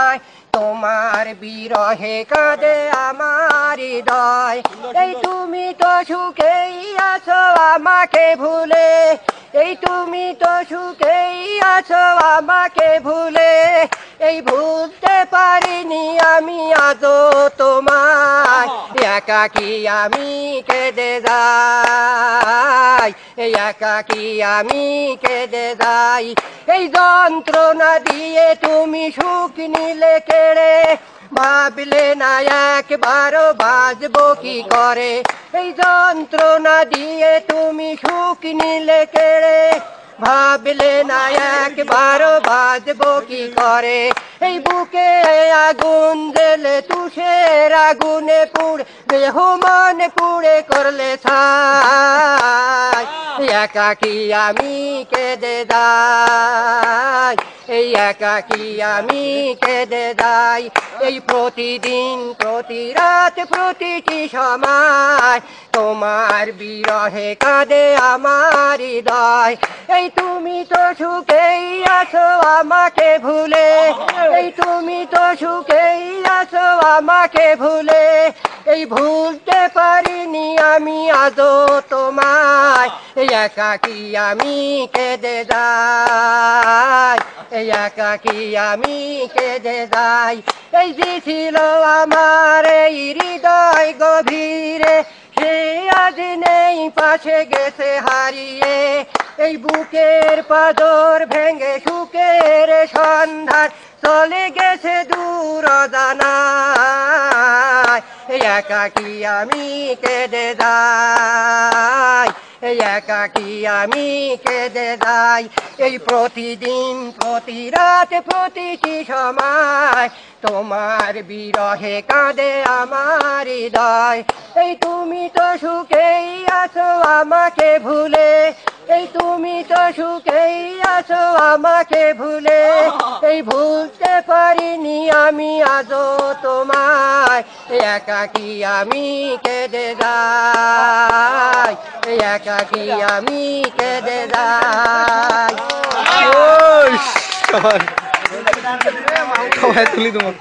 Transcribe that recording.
যায় তোমার বিরহে কাঁদে আমার হৃদয় এই তুমি তো সুখেই আছো আমাকে ভুলে এই তুমি তো সুখেই আছো আমাকে ভুলে এই ভুলতে পারিনি আমি আজও তোমায় একাকী আমি কেঁদে যাই একাকী আমি কেঁদে যাই এই যন্ত্রণা দিয়ে তুমি সুখ নিলে কেড়ে ভাবলে না একবারও বাঁচবো কি করে এই যন্ত্রণা দিয়ে তুমি সুখ নিলে কেড়ে ভাবলে না একবারও বাঁচবো কি করে এই বুকে আগুন জ্বেলে তুষের আগুনে পুড়ে দেহ মন পুড়ে করলে ছাই একাকী আমি কেঁদে যাই এই একাকী আমি কেঁদে যাই এই প্রতিদিন প্রতি রাত প্রতিটি সময় তোমার বিরহে কাঁদে আমার হৃদয় এই তুমি তো সুখেই আছো আমাকে ভুলে এই তুমি তো সুখেই আছো আমাকে ভুলে এই ভুলতে পারিনি আমি আজও তোমায় একাকী আমি কেঁদে যাই একাকী আমি কেঁদে যাই এই যে ছিল আমার এই হৃদয় গভীরে সে আজ নেই পাশে গেছে হারিয়ে এই বুকের পাঁজর ভেঙে সুখের সন্ধান চলে গেছে দূর অজানায় একাকী আমি কেঁদে যাই একাকী আমি কেঁদে যাই এই প্রতিদিন প্রতি রাত প্রতিটি সময় তোমার বিরহে কাঁদে আমার হৃদয় এই তুমি তো সুখেই আছো আমাকে ভুলে এই তুমি তো সুখেই আছো আমাকে ভুলে এই ভুলতে পারিনি আমি আজও তোমায় একাকী আমি কেঁদে যাই একাকী আমি কেঁদে যাই সবাই তুলি তোমার